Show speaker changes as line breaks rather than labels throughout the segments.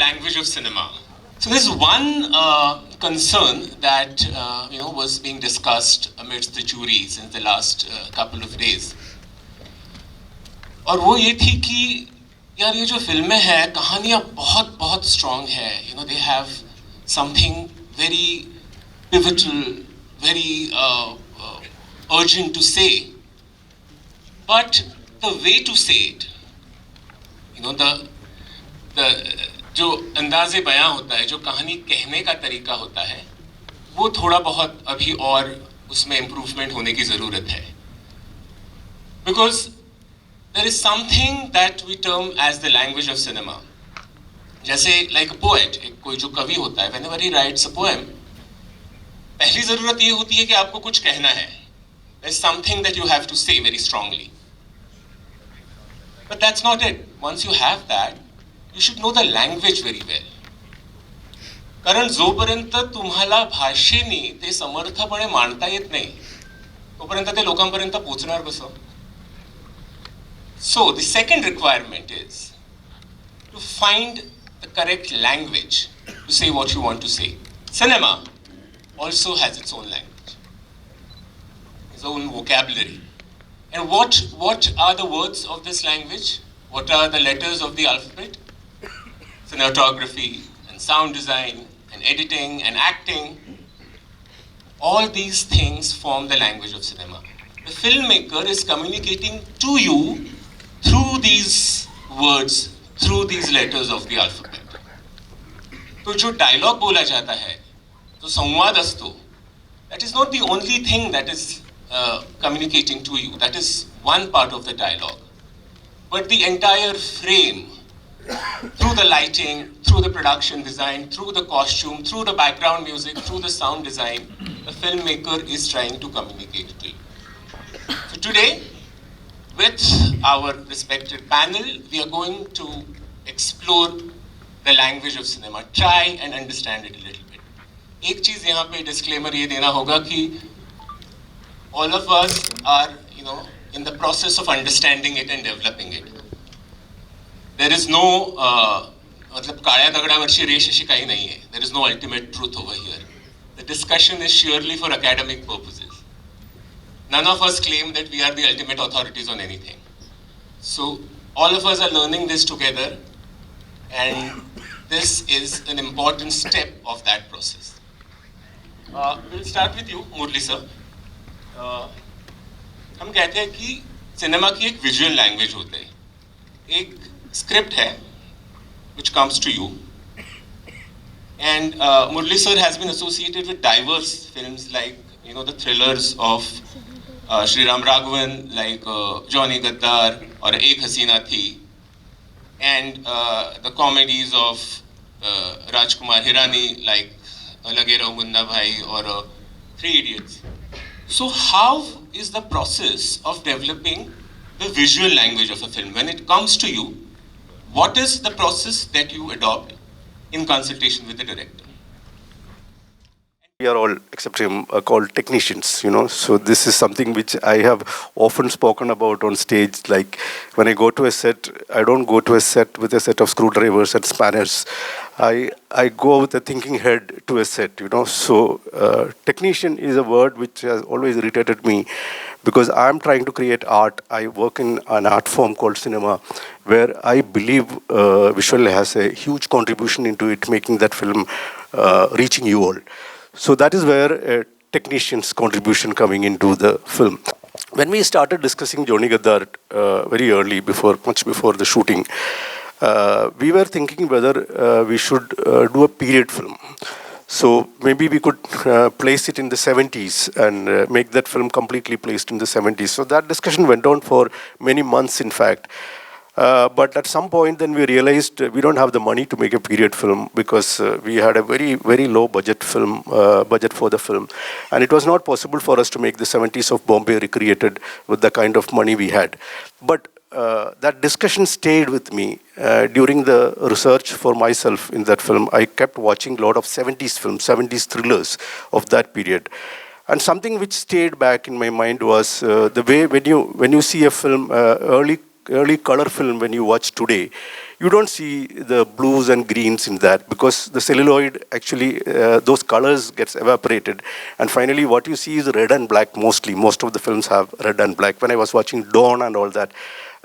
language of cinema? So there's one concern that was being discussed amidst the jury since the last couple of days. और वो ये थी कि यार ये जो फिल्में हैं कहानियाँ बहुत बहुत strong है. They have something very pivotal, very urgent to say. But the way to say it, the जो अंदाज़े बयां होता है, जो कहानी कहने का तरीका होता है, वो थोड़ा बहुत अभी और उसमें इम्प्रूवमेंट होने की ज़रूरत है. Because there is something that we term as the language of cinema. जैसे like a poet, कोई जो कवि होता है, whenever he writes a poem, पहली ज़रूरत ये होती है कि आपको कुछ कहना है. There is something that you have to say very strongly. But that's not it. Once you have that, you should know the language very well. कारण जोपर्यंत तुम्हाला भाषेने ते समर्थपणे मांडता येत नाही तोपर्यंत ते लोकांपर्यंत पोहोचणार कसं? So the second requirement is to find the correct language to say what you want to say. Cinema also has its own language, its own vocabulary. And what are the words of this language? What are the letters of the alphabet? Cinematography and sound design and editing and acting, all these things form the language of cinema. The filmmaker is communicating to you through these words, through these letters of the alphabet. तो जो dialogue बोला जाता है, जो संवाद असतो, that is not the only thing that is communicating to you. That is one part of the dialogue. But the entire frame, through the lighting, through the production design, through the costume, through the background music, through the sound design, the filmmaker is trying to communicate to you. So today, with our respected panel, we are going to explore the language of cinema, try and understand it a little bit. एक चीज़ यहाँ पे disclaimer ये देना होगा कि all of us are, in the process of understanding it and developing it. There is no मतलब काळ्या दगडावरची रेष अशी काही नाही आहे. There is no ultimate truth over here. The discussion is surely for academic purposes. None of us claim that we are the ultimate authorities on anything. So all of us are learning this together, and this is an important step of that process. We'll start with you, Murli sir. हम कहते हैं कि cinema की एक visual language होता है. एक script है which comes to you, and Murli sir has been associated with diverse films like the thrillers of Shri Ram Raghavan, like Johnny Gaddar or Ek Hasina Thi, and the comedies of Rajkumar Hirani like Lage Raho Munna Bhai or Three Idiots. So how is the process of developing the visual language of a film? When it comes to you, what is the process that you adopt in consultation with the director?
We are all, except him, called technicians, So this is something which I have often spoken about on stage. Like when I go to a set, I don't go to a set with a set of screwdrivers and spanners. I go with a thinking head to a set, So technician is a word which has always irritated me because I'm trying to create art. I work in an art form called cinema, where I believe visual has a huge contribution into it, making that film reaching you all. So that is where a technician's contribution coming into the film. When we started discussing Johnny Gaddar very early, much before the shooting, we were thinking whether we should do a period film. So maybe we could place it in the 70s and make that film completely placed in the 70s. So that discussion went on for many months, in fact. But at some point then we realized we don't have the money to make a period film because we had a very, very low budget for the film. And it was not possible for us to make the 70s of Bombay recreated with the kind of money we had. But that discussion stayed with me during the research for myself in that film. I kept watching a lot of 70s films, 70s thrillers of that period. And something which stayed back in my mind was the way when you see a film, early early color film when you watch today, you don't see the blues and greens in that because the celluloid actually, those colors gets evaporated. And finally, what you see is red and black mostly. Most of the films have red and black. When I was watching Dawn and all that,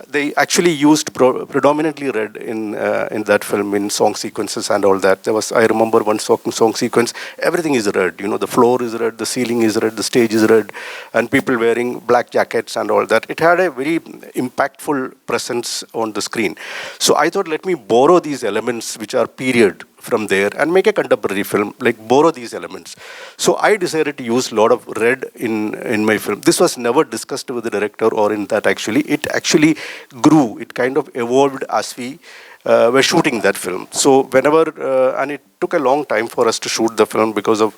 they actually used predominantly red in that film in song sequences and all that. There was, I remember one song sequence, everything is red. You know, the floor is red, the ceiling is red, the stage is red, and people wearing black jackets and all that. It had a very impactful presence on the screen. So I thought, let me borrow these elements which are period from there and make a contemporary film, like borrow these elements. So I decided to use a lot of red in my film. This was never discussed with the director or in that actually. It actually grew, it kind of evolved as we were shooting that film. So whenever, and it took a long time for us to shoot the film because of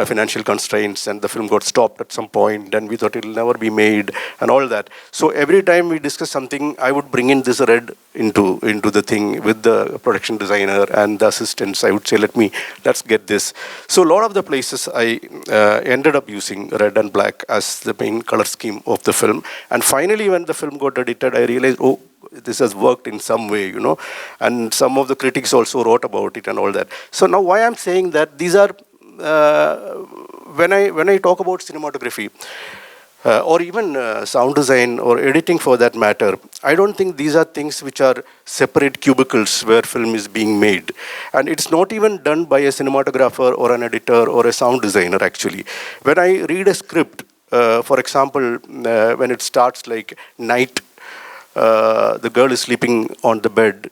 financial constraints, and the film got stopped at some point, and we thought it'll never be made and all that. So every time we discuss something, I would bring in this red into the thing with the production designer and the assistants. I would say, let's get this. So a lot of the places I ended up using red and black as the main color scheme of the film. And finally, when the film got edited, I realized, oh, this has worked in some way, you know, and some of the critics also wrote about it and all that. So now why I'm saying that these are, when I talk about cinematography, or even sound design or editing for that matter, I don't think these are things which are separate cubicles where film is being made. And it's not even done by a cinematographer or an editor or a sound designer actually. When I read a script, for example, when it starts like night, the girl is sleeping on the bed,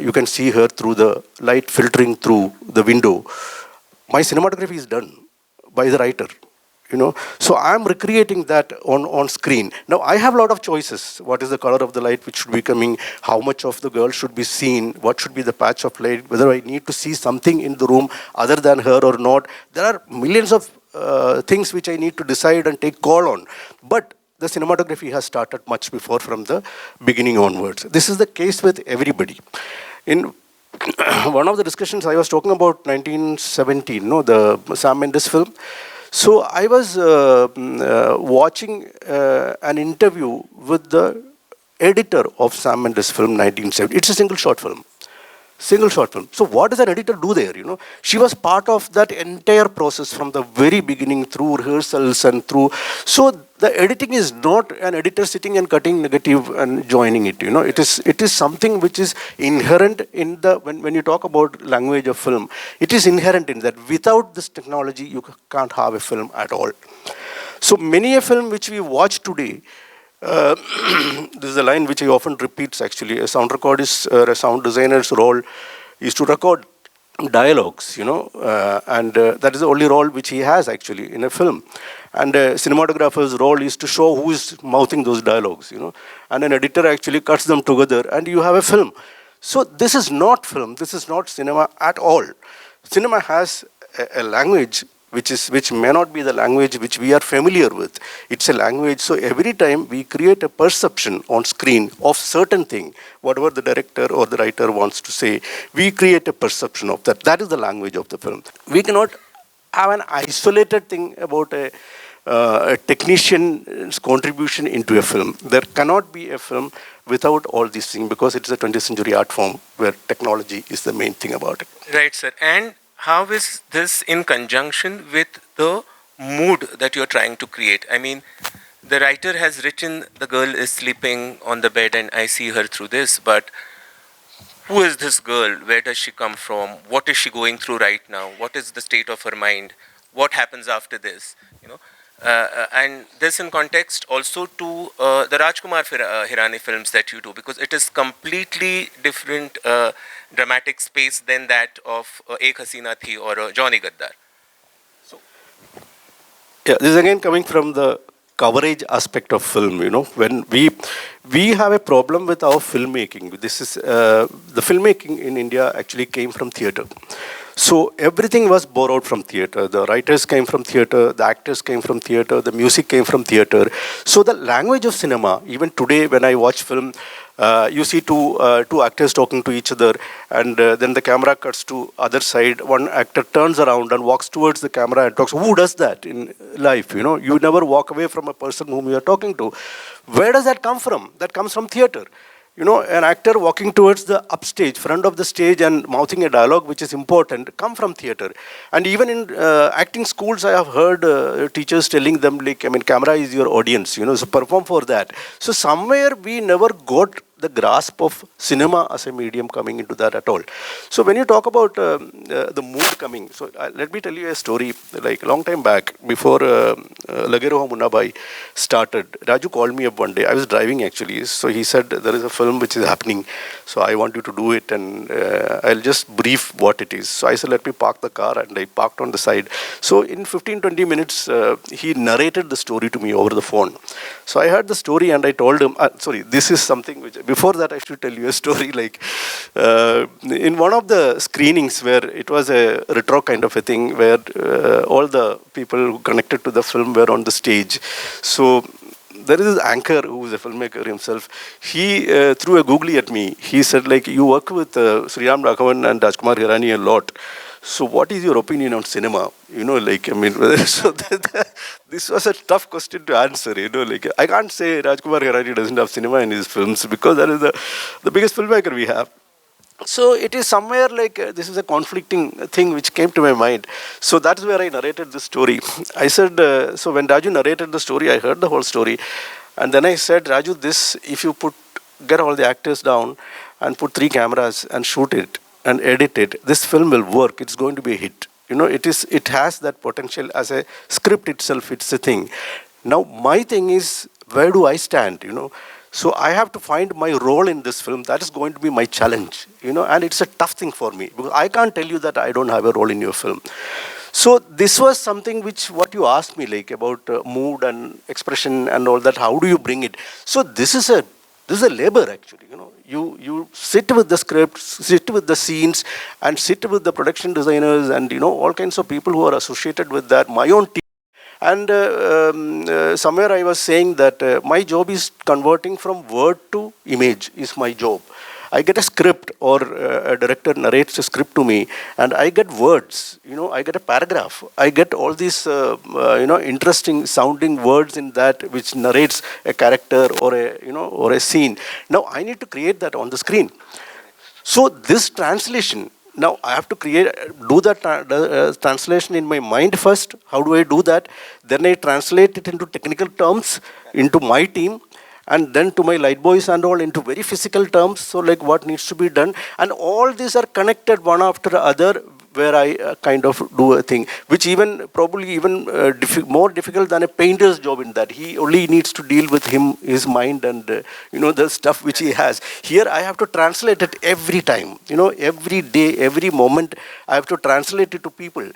you can see her through the light filtering through the window. My cinematography is done by the writer, you know. So I'm recreating that on screen. Now I have a lot of choices. What is the color of the light which should be coming? How much of the girl should be seen? What should be the patch of light? Whether I need to see something in the room other than her or not. There are millions of things which I need to decide and take call on. But the cinematography has started much before, from the beginning onwards. This is the case with everybody. In one of the discussions I was talking about 1917, no, the Sam Mendes film. So I was watching an interview with the editor of Sam Mendes film 1970. It's a single short film. Single short film. So what does an editor do there, you know? She was part of that entire process from the very beginning through rehearsals and through. So the editing is not an editor sitting and cutting negative and joining it, you know. It is something which is inherent in the, when you talk about language of film, it is inherent in that. Without this technology, you can't have a film at all. So many a film which we watch today, this is a line which he often repeats actually. A sound recordist, a sound designer's role is to record dialogues, you know, and that is the only role which he has actually in a film. And a cinematographer's role is to show who is mouthing those dialogues, you know, and an editor actually cuts them together and you have a film. So this is not film, this is not cinema at all. Cinema has a language which may not be the language which we are familiar with. It's a language, so every time we create a perception on screen of certain thing, whatever the director or the writer wants to say, we create a perception of that. That is the language of the film. We cannot have an isolated thing about a technician's contribution into a film. There cannot be a film without all these things, because it's a 20th century art form where technology is the main thing about it.
Right, sir. And how is this in conjunction with the mood that you're trying to create? I mean, the writer has written, the girl is sleeping on the bed and I see her through this, but who is this girl? Where does she come from? What is she going through right now? What is the state of her mind? What happens after this? You know, and this in context also to the Rajkumar Hirani films that you do, because it is completely different dramatic space than that of Ek Hasina Thi or Johnny Gaddar. So,
yeah, this is again coming from the coverage aspect of film, you know. When we have a problem with our filmmaking. This is the filmmaking in India actually came from theatre. So everything was borrowed from theater. The writers came from theater, the actors came from theater, the music came from theater. So the language of cinema, even today when I watch film, you see two actors talking to each other, and then the camera cuts to other side. One actor turns around and walks towards the camera and talks. Who does that in life? You know, you never walk away from a person whom you are talking to. Where does that come from? That comes from theater. You know, an actor walking towards the upstage, front of the stage, and mouthing a dialogue which is important, come from theater. And even in acting schools, I have heard teachers telling them, like, I mean, camera is your audience, you know, so perform for that. So somewhere we never got the grasp of cinema as a medium coming into that at all. So when you talk about the mood coming, so let me tell you a story. Like a long time back, before Lageroha Munnabai started, Raju called me up one day. I was driving actually, so he said, there is a film which is happening, so I want you to do it, and I'll just brief what it is. So I said, let me park the car, and I parked on the side. So in 15-20 minutes, he narrated the story to me over the phone. So I heard the story and I told him, sorry, this is something which, before that I should tell you a story. Like in one of the screenings where it was a retro kind of a thing, where all the people who connected to the film were on the stage. So there is this anchor who is a filmmaker himself. He threw a googly at me. He said, like, you work with Sriram Raghavan and Rajkumar Hirani a lot. So what is your opinion on cinema? You know, like, I mean, so this was a tough question to answer, you know, like, I can't say Rajkumar Hirani doesn't have cinema in his films, because that is the biggest filmmaker we have. So it is somewhere like, this is a conflicting thing which came to my mind. So that's where I narrated the story. I said, so when Raju narrated the story, I heard the whole story. And then I said, Raju, this, if you get all the actors down and put 3 cameras and shoot it and edit it, this film will work. It's going to be a hit. You know, it has that potential as a script itself. It's a thing. Now, my thing is, where do I stand, you know? So I have to find my role in this film. That is going to be my challenge, you know, and it's a tough thing for me, because I can't tell you that I don't have a role in your film. So this was something which, what you asked me, like, about mood and expression and all that, how do you bring it? So this is a labor, actually, you know. You sit with the script, sit with the scenes, and sit with the production designers and, you know, all kinds of people who are associated with that, my own team. And somewhere I was saying that my job is converting from word to image is my job. I get a script, or a director narrates a script to me, and I get words, you know, I get a paragraph. I get all these, you know, interesting sounding words in that which narrates a character or or a scene. Now I need to create that on the screen. So this translation, now I have to do that translation in my mind first. How do I do that? Then I translate it into technical terms, into my team, and then to my light boys and all into very physical terms. So like what needs to be done. And all these are connected one after the other, where I kind of do a thing, which probably even more difficult than a painter's job in that. He only needs to deal with his mind and, you know, the stuff which he has. Here I have to translate it every time, you know, every day, every moment, I have to translate it to people.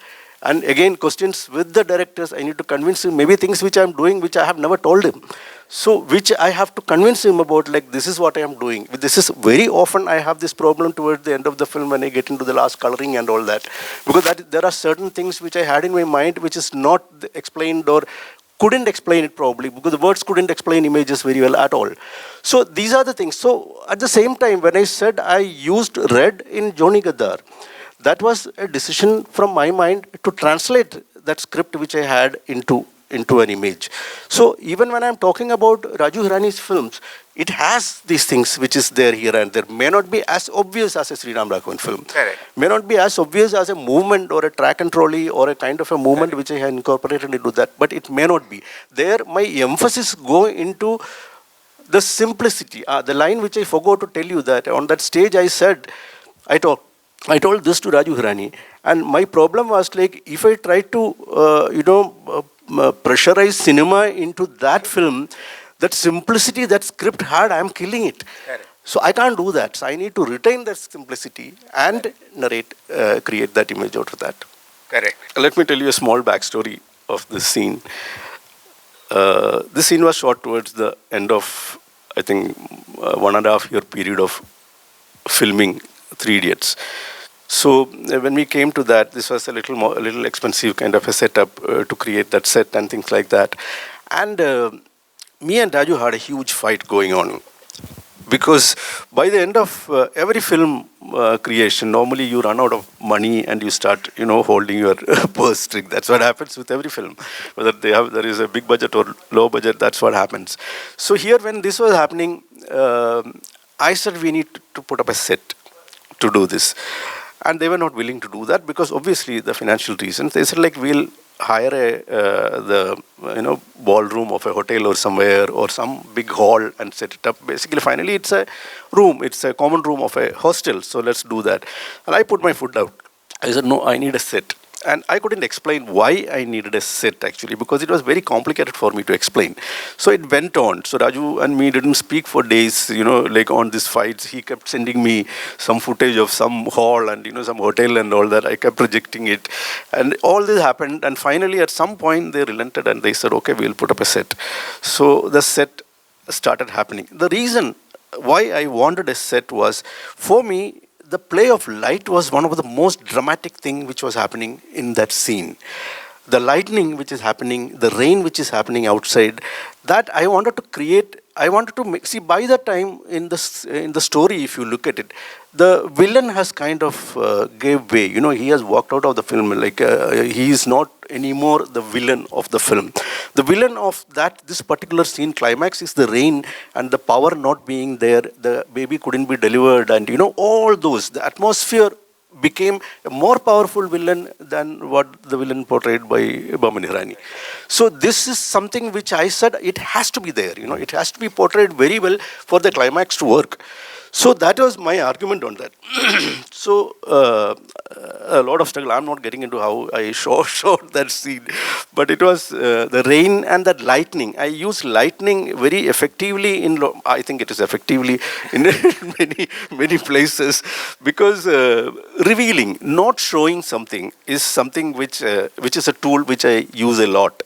And again, questions with the directors, I need to convince him, maybe things which I'm doing, which I have never told him. So, which I have to convince him about, like, this is what I am doing. This is very often I have this problem towards the end of the film when I get into the last coloring and all that. Because there are certain things which I had in my mind which is not explained, or couldn't explain it probably, because the words couldn't explain images very well at all. So these are the things. So at the same time, when I said I used red in Joni Gaddar, that was a decision from my mind to translate that script which I had into an image. So even when I'm talking about Raju Hirani's films, it has these things which is there here and there. May not be as obvious as a Sriram Raghavan film.
Correct.
May not be as obvious as a movement or a track and trolley or a kind of a movement which I have incorporated into that, but it may not be. There my emphasis go into the simplicity. The line which I forgot to tell you, that on that stage I said, I told this to Raju Hirani, and my problem was, like, if I try to, pressurize cinema into that film, that simplicity that script had, I am killing it.
Correct.
So I can't do that. So I need to retain that simplicity and narrate, create that image out of that.
Correct.
Let me tell you a small backstory of this scene. This scene was shot towards the end of, I think, 1.5 year period of filming Three Idiots. So when we came to that, this was a little expensive kind of a setup to create that set and things like that. And me and Raju had a huge fight going on, because by the end of every film creation, normally you run out of money and you start, holding your purse string. That's what happens with every film, whether there is a big budget or low budget. That's what happens. So here, when this was happening, I said we need to put up a set to do this, and they were not willing to do that because obviously the financial reasons. They said, like, we'll hire the ballroom of a hotel or somewhere, or some big hall, and set it up. Basically, finally, it's a room. It's a common room of a hostel. So let's do that. And I put my foot out. I said, no, I need a set. And I couldn't explain why I needed a set, actually, because it was very complicated for me to explain. So it went on. So Raju and me didn't speak for days, like on these fights. He kept sending me some footage of some hall and, some hotel and all that. I kept rejecting it. And all this happened. And finally, at some point, they relented and they said, okay, we'll put up a set. So the set started happening. The reason why I wanted a set was, for me, the play of light was one of the most dramatic thing which was happening in that scene. The lightning which is happening, the rain which is happening outside, that I wanted to create. I wanted to make, see, by the time in the story, if you look at it, the villain has kind of gave way. He has walked out of the film. Like he is not anymore the villain of the film. The villain of this particular scene climax is the rain and the power not being there. The baby couldn't be delivered, and all those. The atmosphere became a more powerful villain than what the villain portrayed by Bamini Hirani. So this is something which I said it has to be there. It has to be portrayed very well for the climax to work. So that was my argument on that. So a lot of struggle. I'm not getting into how I shot that scene, but it was the rain and that lightning. I use lightning very effectively I think it is effectively in many places, because revealing, not showing something, is something which is a tool which I use a lot.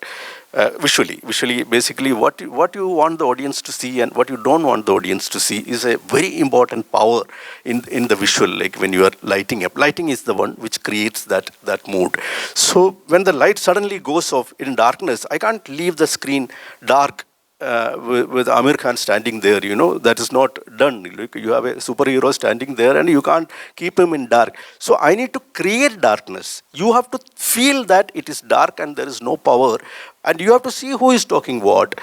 Visually, basically, what you want the audience to see and what you don't want the audience to see is a very important power in the visual. Like when you are lighting up, lighting is the one which creates that mood. So when the light suddenly goes off in darkness, I can't leave the screen dark with Amir Khan standing there. That is not done. You have a superhero standing there and you can't keep him in dark. So I need to create darkness. You have to feel that it is dark and there is no power, and you have to see who is talking what.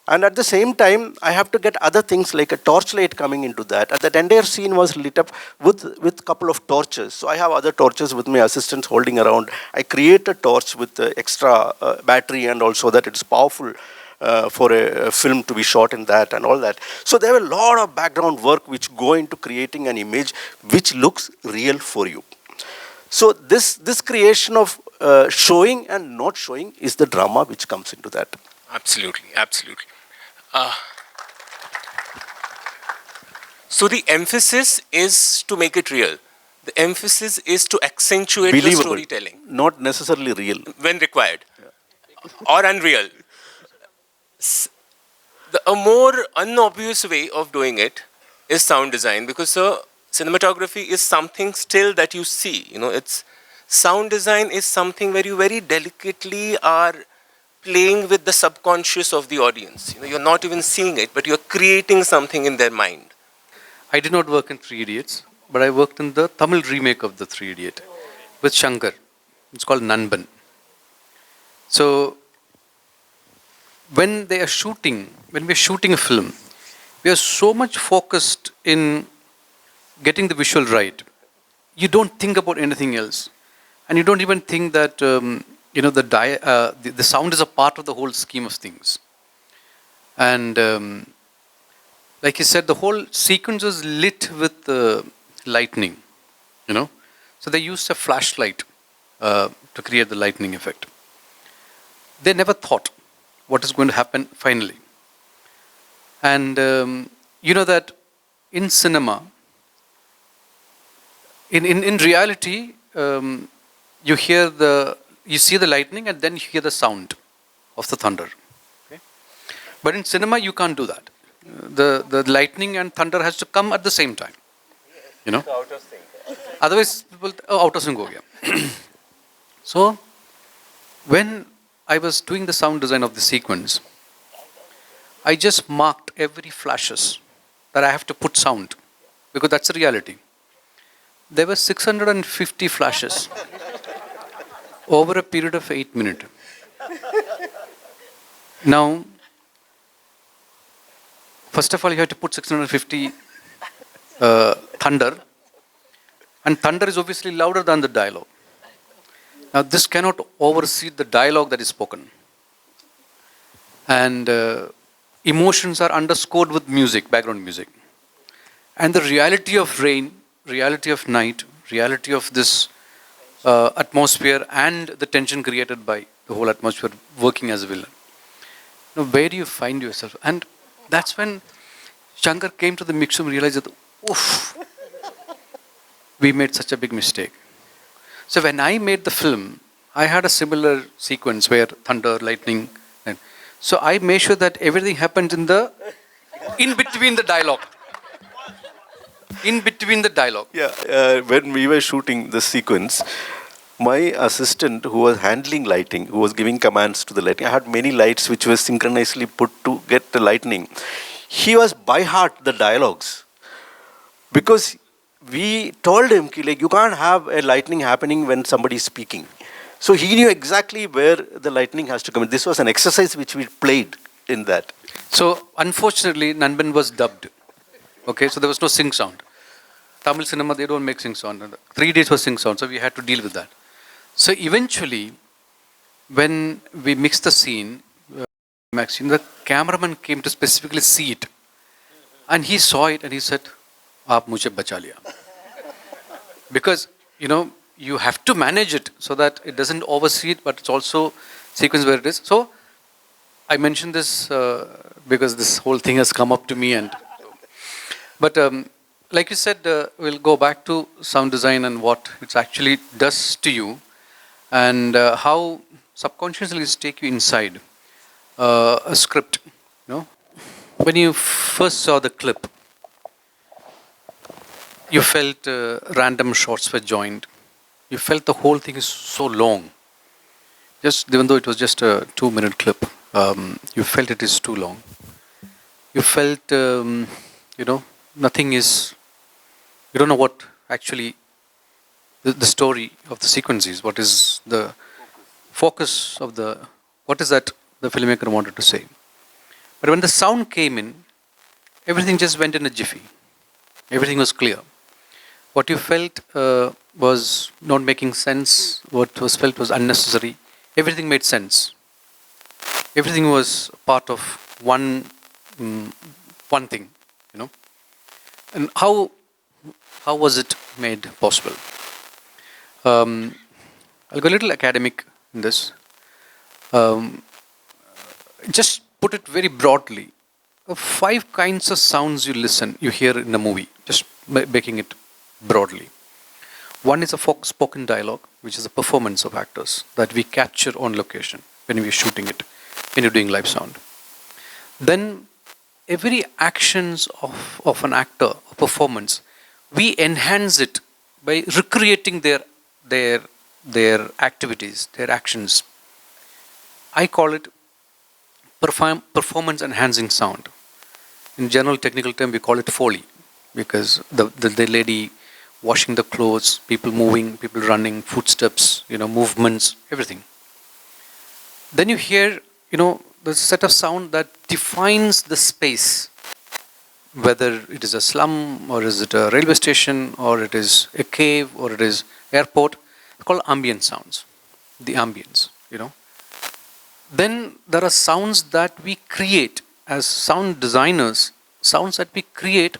And at the same time, I have to get other things like a torchlight coming into that. And that entire scene was lit up with a couple of torches. So I have other torches with my assistants holding around. I create a torch with the extra battery, and also that it's powerful for a film to be shot in that and all that. So there were a lot of background work which go into creating an image which looks real for you. So this creation of showing and not showing is the drama which comes into that.
Absolutely. So the emphasis is to make it real. The emphasis is to accentuate the storytelling.
Not necessarily real.
When required. Yeah. Or unreal. A more unobvious way of doing it is sound design, because cinematography is something still that you see. It's sound design is something where you very delicately are playing with the subconscious of the audience. You're not even seeing it, but you're creating something in their mind.
I did not work in Three Idiots, but I worked in the Tamil remake of the Three Idiot with Shankar. It's called Nanban. So when we're shooting a film, we are so much focused in getting the visual right. You don't think about anything else. And you don't even think that, the sound is a part of the whole scheme of things. And like you said, the whole sequence is lit with lightning, So they used a flashlight to create the lightning effect. They never thought what is going to happen finally. And that in cinema, in reality, you see the lightning and then you hear the sound of the thunder. Okay? But in cinema, you can't do that. The lightning and thunder has to come at the same time.
Out of sync.
Otherwise, people, oh, out of sync ho gaya. So, when I was doing the sound design of the sequence, I just marked every flashes that I have to put sound, because that's the reality. There were 650 flashes over a period of 8 minutes. Now, first of all, you have to put 650 thunder, and thunder is obviously louder than the dialogue. Now, this cannot oversee the dialogue that is spoken. And emotions are underscored with music, background music. And the reality of rain, reality of night, reality of this atmosphere and the tension created by the whole atmosphere working as a villain. Now, where do you find yourself? And that's when Shankar came to the mix room and realized that, oof, we made such a big mistake. So when I made the film, I had a similar sequence where thunder, lightning. So I made sure that everything happened in between the dialogue. In between the dialogue.
Yeah, when we were shooting the sequence, my assistant who was handling lighting, who was giving commands to the lighting, I had many lights which were synchronously put to get the lightning. He was by heart the dialogues. Because we told him, like, you can't have a lightning happening when somebody is speaking. So he knew exactly where the lightning has to come in. This was an exercise which we played in that.
So unfortunately, Nanban was dubbed. Okay, so there was no sync sound. Tamil cinema, they don't make sync sound. 3 days was sync sound, so we had to deal with that. So eventually, when we mixed the scene, Maxine, the cameraman came to specifically see it. And he saw it and he said, Aap mujhe bacha liya. Because, you have to manage it so that it doesn't oversee it, but it's also sequence where it is. So, I mentioned this because this whole thing has come up to me. But like you said, we'll go back to sound design and what it actually does to you and how subconsciously it's take you inside a script. When you first saw the clip, you felt random shots were joined. You felt the whole thing is so long. Just even though it was just a 2-minute clip, you felt it is too long. You felt, nothing is. You don't know what actually the story of the sequence is. What is the focus of what is that the filmmaker wanted to say? But when the sound came in, everything just went in a jiffy. Everything was clear. What you felt was not making sense. What was felt was unnecessary. Everything made sense. Everything was part of one thing, And how was it made possible? I'll go a little academic in this. Just put it very broadly. 5 kinds of sounds you hear in a movie, just making it broadly. One is a spoken dialogue, which is a performance of actors that we capture on location when we're shooting it, when you're doing live sound. Then every actions of an actor or performance, we enhance it by recreating their activities, their actions. I call it performance enhancing sound. In general technical term, we call it Foley, because the lady washing the clothes, people moving, people running, footsteps, movements, everything. Then you hear, the set of sound that defines the space, whether it is a slum or is it a railway station or it is a cave or it is airport. It's called ambient sounds, the ambience, Then there are sounds that we create as sound designers, sounds that we create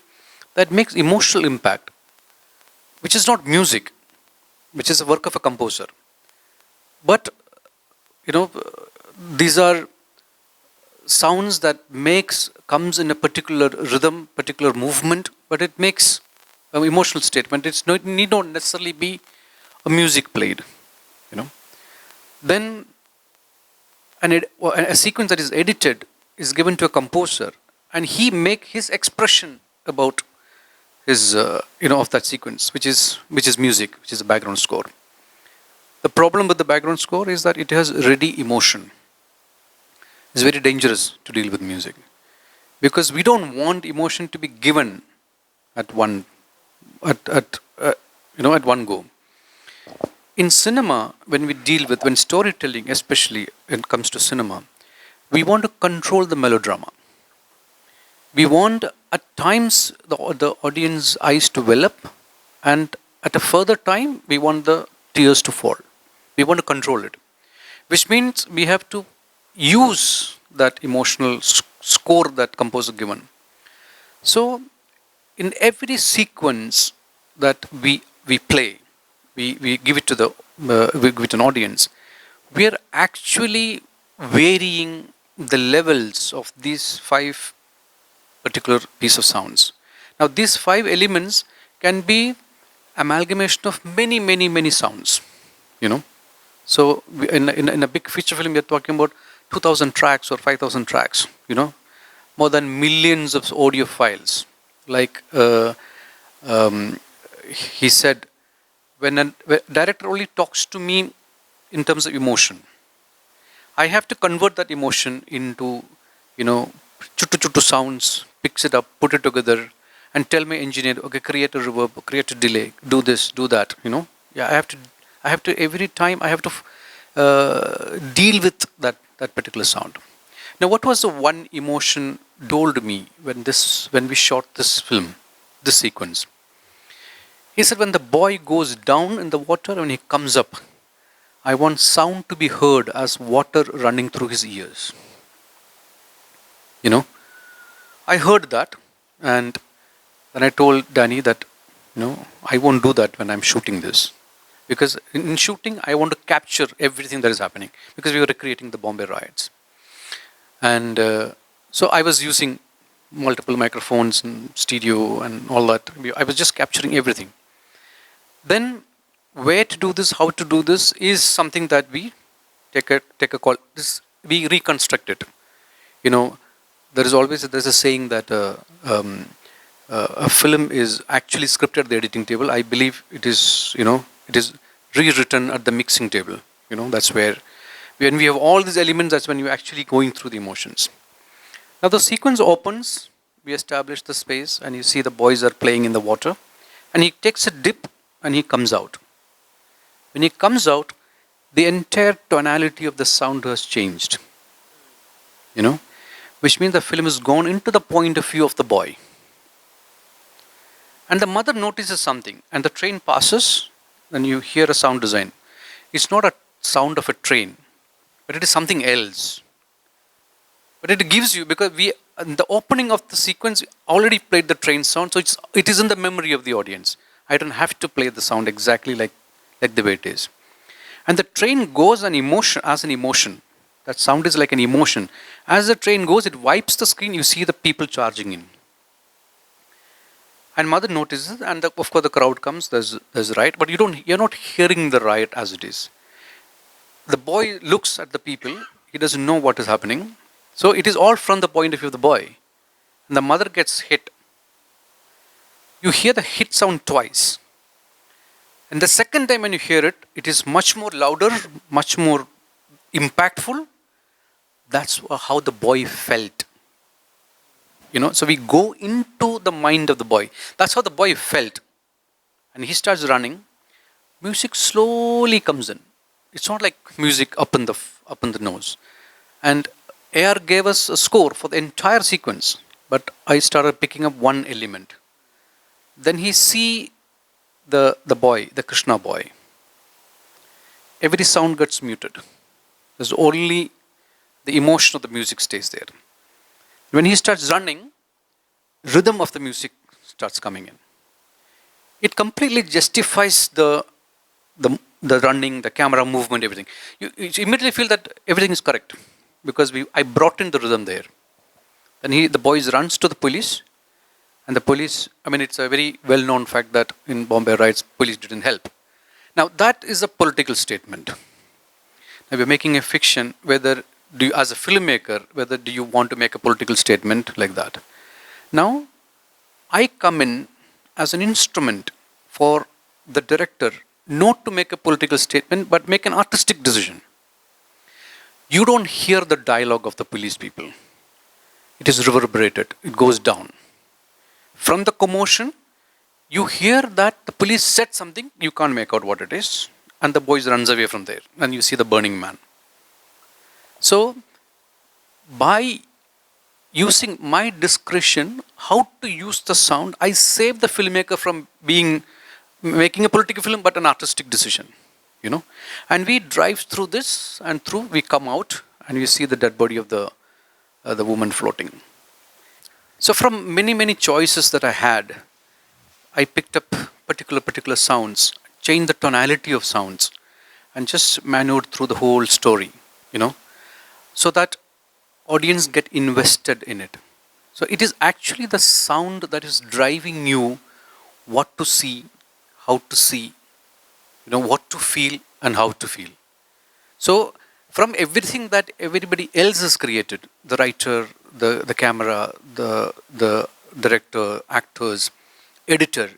that makes emotional impact, which is not music, which is a work of a composer. But, these are sounds that comes in a particular rhythm, particular movement, but it makes an emotional statement. It need not necessarily be a music played, Then a sequence that is edited is given to a composer, and he make his expression about is of that sequence, which is music, which is the background score. The problem with the background score is that it has ready emotion. It's very dangerous to deal with music because we don't want emotion to be given at one go. In cinema, when storytelling, especially when it comes to cinema, we want to control the melodrama. We want at times the audience eyes to well up, and at a further time we want the tears to fall. We want to control it, which means we have to use that emotional score that composer given. So in every sequence that we play, we give it to we give it an audience, we are actually varying the levels of these 5 particular piece of sounds. Now these 5 elements can be amalgamation of many sounds, So in a big feature film, we are talking about 2,000 tracks or 5,000 tracks, more than millions of audio files. Like he said, when a director only talks to me in terms of emotion, I have to convert that emotion into, chuttu sounds, picks it up, put it together, and tell my engineer, okay, create a reverb, create a delay, do this, do that, Yeah, I have to every time I have to deal with that particular sound. Now, what was the one emotion told me when we shot this film, this sequence? He said, when the boy goes down in the water, when he comes up, I want sound to be heard as water running through his ears. I heard that, and then I told Danny that, I won't do that when I'm shooting this. Because in shooting, I want to capture everything that is happening. Because we were recreating the Bombay riots. And so I was using multiple microphones and stereo and all that. I was just capturing everything. Then, where to do this, how to do this is something that we take a call. We reconstruct it. There's a saying that a film is actually scripted at the editing table. I believe it is rewritten at the mixing table. That's where, when we have all these elements, that's when you're actually going through the emotions. Now the sequence opens, we establish the space, and you see the boys are playing in the water, and he takes a dip and he comes out. When he comes out, the entire tonality of the sound has changed. Which means the film has gone into the point of view of the boy. And the mother notices something, and the train passes, and you hear a sound design. It's not a sound of a train, but it is something else. But it gives you, because in the opening of the sequence, already played the train sound, so it is in the memory of the audience. I don't have to play the sound exactly like the way it is. And the train goes as an emotion. That sound is like an emotion. As the train goes, it wipes the screen, you see the people charging in. And mother notices, and of course the crowd comes, there's riot, but you're not hearing the riot as it is. The boy looks at the people, he doesn't know what is happening. So it is all from the point of view of the boy. And the mother gets hit. You hear the hit sound twice. And the second time when you hear it, it is much more louder, much more impactful. That's how the boy felt. So we go into the mind of the boy. That's how the boy felt. And he starts running. Music slowly comes in. It's not like music up in the nose. And AR gave us a score for the entire sequence. But I started picking up one element. Then he see the boy, the Krishna boy. Every sound gets muted. There's only the emotion of the music stays there. When he starts running, rhythm of the music starts coming in. It completely justifies the running, the camera movement, everything. You immediately feel that everything is correct because I brought in the rhythm there. And the boys runs to the police, and the police, it's a very well-known fact that in Bombay riots, police didn't help. Now that is a political statement. Now we're making a fiction, as a filmmaker, whether do you want to make a political statement like that? Now, I come in as an instrument for the director not to make a political statement but make an artistic decision. You don't hear the dialogue of the police people. It is reverberated, it goes down. From the commotion, you hear that the police said something, you can't make out what it is, and the boys runs away from there, and you see the burning man. So, by using my discretion, how to use the sound, I save the filmmaker from making a political film, but an artistic decision, you know. And we drive through this, and we come out, and we see the dead body of the woman floating. So from many choices that I had, I picked up particular sounds, changed the tonality of sounds, and just maneuvered through the whole story, you know, so that audience get invested in it. So it is actually the sound that is driving you what to see, how to see, you know, what to feel and how to feel. So from everything that everybody else has created, the writer, the camera, the director, actors, editor,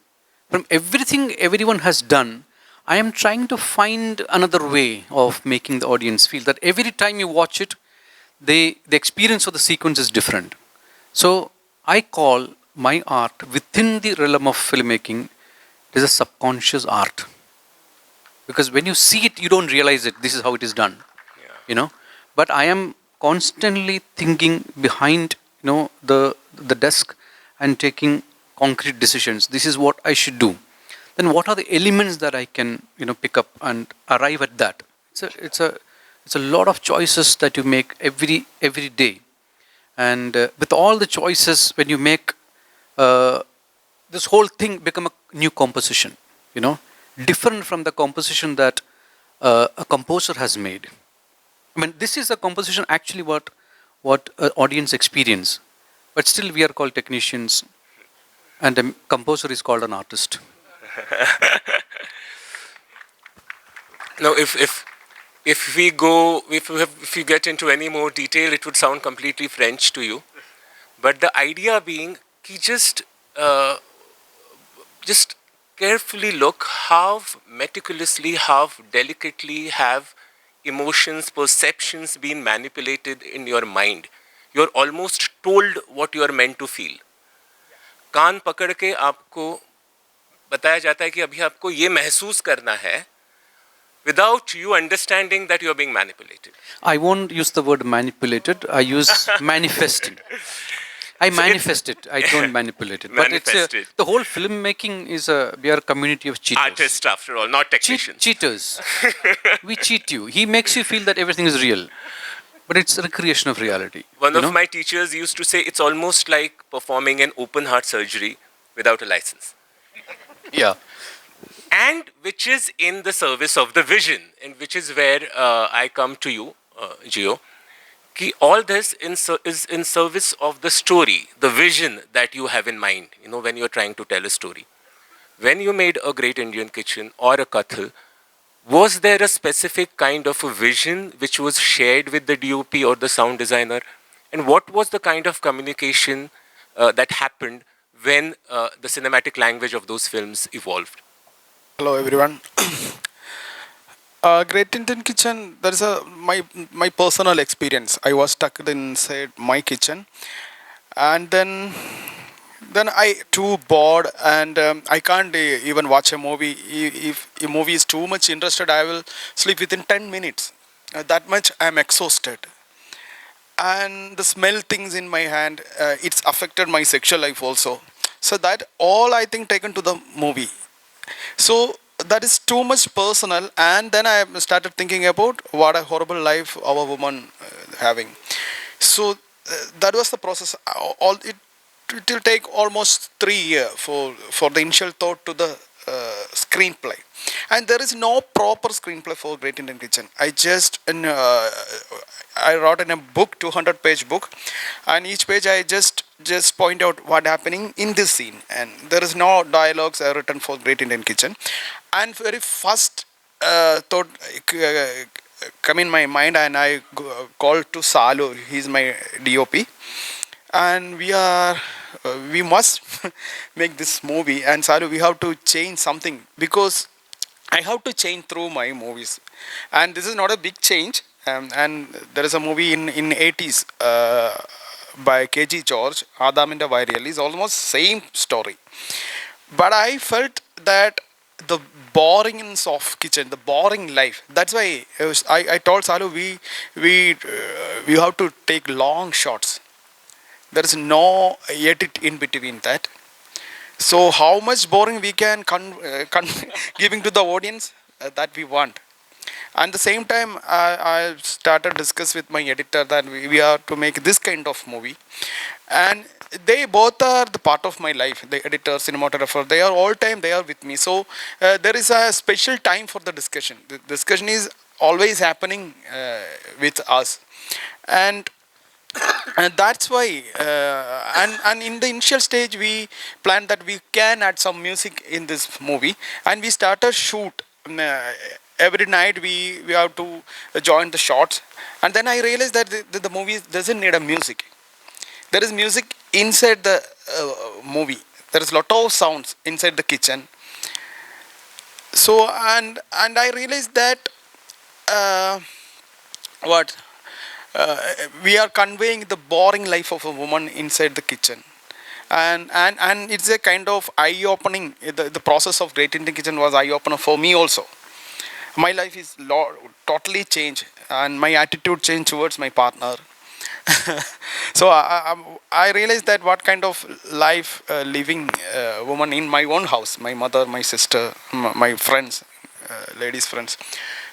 from everything everyone has done, I am trying to find another way of making the audience feel that every time you watch it, the experience of the sequence is different. So I call my art within the realm of filmmaking, it is a subconscious art. Because when you see it, you don't realize it, this is how it is done. Yeah. You know, but I am constantly thinking behind, you know, the desk and taking concrete decisions. This is what I should do. Then what are the elements that I can, you know, pick up and arrive at that? It's a lot of choices that you make every day. And with all the choices, when you make this whole thing become a new composition, you know, different from the composition that a composer has made. I mean, this is a composition actually what audience experience, but still we are called technicians, and a composer is called an artist.
Now, if we get into any more detail, it would sound completely French to you. But the idea being, just carefully look how meticulously, how delicately have emotions, perceptions been manipulated in your mind. You're almost told what you are meant to feel. कान पकड़ के आपको बताया जाता है कि अभी आपको ये महसूस करना है, without you understanding that you are being manipulated.
I won't use the word manipulated. I use manifesting. I manifest it. I don't manipulate it. But the whole filmmaking is we are a community of cheaters.
Artists, after all, not technicians.
Cheaters. We cheat you. He makes you feel that everything is real. But it's a recreation of reality.
One of my teachers used to say it's almost like performing an open heart surgery without a license.
Yeah.
And which is in the service of the vision, and which is where I come to you, Jeo. All this is in service of the story, the vision that you have in mind, you know, when you're trying to tell a story. When you made A Great Indian Kitchen or a Kathal, was there a specific kind of a vision which was shared with the DOP or the sound designer? And what was the kind of communication that happened when the cinematic language of those films evolved?
Hello everyone. Great Indian Kitchen, there is my personal experience. I was stuck inside my kitchen, and then I too bored, and I can't even watch a movie. If a movie is too much interested, I will sleep within 10 minutes. That much I am exhausted. And the smell things in my hand, it's affected my sexual life also. So that all I think taken to the movie. So that is too much personal, and then I started thinking about what a horrible life our woman having. So that was the process. It will take almost 3 years for the initial thought to the screenplay, and there is no proper screenplay for Great Indian Kitchen. I wrote in a book, 200-page book, and each page I just point out what happening in this scene, and there is no dialogues written for Great Indian Kitchen. And very first thought come in my mind, and I called to Salu. He's my DOP, and we are we must make this movie, and Salu, we have to change something, because I have to change through my movies, and this is not a big change. And there is a movie in 80s by KG George, Adaminte Vairiyal, is almost same story. But I felt that the boringness of kitchen, the boring life. That's why I told Salu, we have to take long shots. There is no edit in between that. So how much boring we can giving to the audience, that we want. And the same time, I started discuss with my editor that we are to make this kind of movie, and they both are the part of my life. The editor, cinematographer, they are all time they are with me. So there is a special time for the discussion. The discussion is always happening with us, and that's why. And in the initial stage, we planned that we can add some music in this movie, and we started shoot. Every night we have to join the shots, and then I realized that the movie doesn't need a music. There is music inside the movie. There is a lot of sounds inside the kitchen. So and I realized that what we are conveying the boring life of a woman inside the kitchen. And it's a kind of eye-opening. The process of Great Indian Kitchen was eye-opener for me also. My life is totally changed, and my attitude changed towards my partner. So I realized that what kind of life living woman in my own house, my mother, my sister, my friends, ladies friends.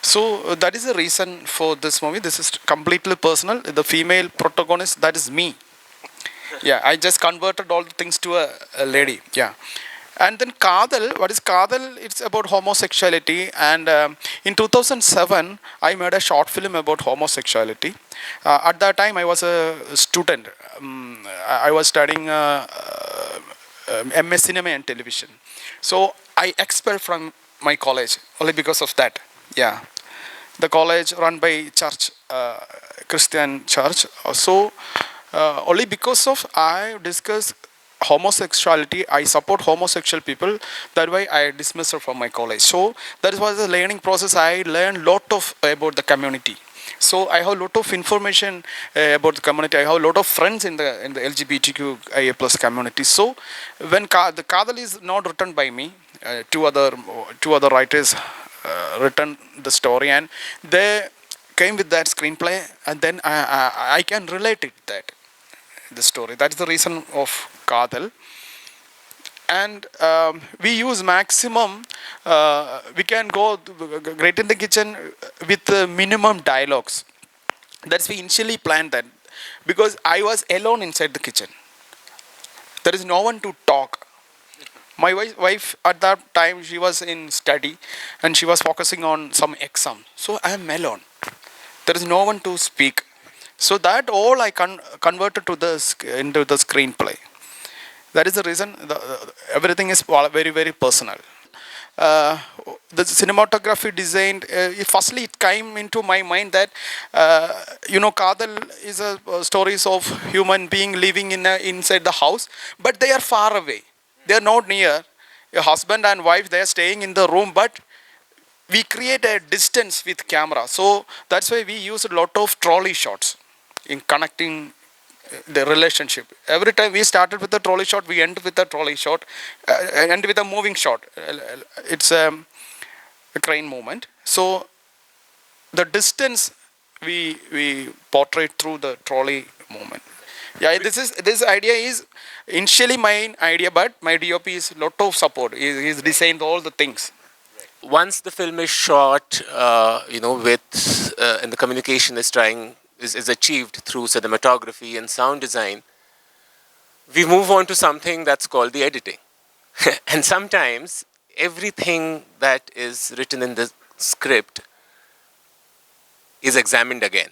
So that is the reason for this movie. This is completely personal. The female protagonist, that is me. Yeah, I just converted all the things to a lady. Yeah. And then Kadal, what is Kadal? It's about homosexuality. And in 2007, I made a short film about homosexuality. At that time, I was a student. I was studying MS Cinema and Television. So I expelled from my college only because of that. Yeah. The college run by church, Christian church. So only because of I discussed homosexuality, I support homosexual people. That way I dismissed her from my college. So that was the learning process. I learned lot of about the community. So I have a lot of information about the community. I have a lot of friends in the LGBTQIA plus community. So when the Kadal is not written by me, two other writers written the story, and they came with that screenplay, and then I can relate it that the story. That is the reason of Kadal. And we use maximum, we can go Great in the Kitchen with minimum dialogues. That's we initially planned that, because I was alone inside the kitchen. There is no one to talk. My wife at that time, she was in study and she was focusing on some exam. So I am alone. There is no one to speak. So that all I converted to into the screenplay. That is the reason everything is very, very personal. The cinematography designed, firstly it came into my mind that, Kadal is a stories of human being living inside the house, but they are far away. They are not near. A husband and wife, they are staying in the room, but we create a distance with camera. So that's why we use a lot of trolley shots in connecting the relationship. Every time we started with a trolley shot, we end with a trolley shot, end with a moving shot. It's a crane movement. So the distance we portray through the trolley movement. Yeah, this idea is initially my idea, but my DOP is lot of support. He's designed all the things.
Once the film is shot, with and the communication is achieved through cinematography and sound design, we move on to something that's called the editing. And sometimes everything that is written in the script is examined again.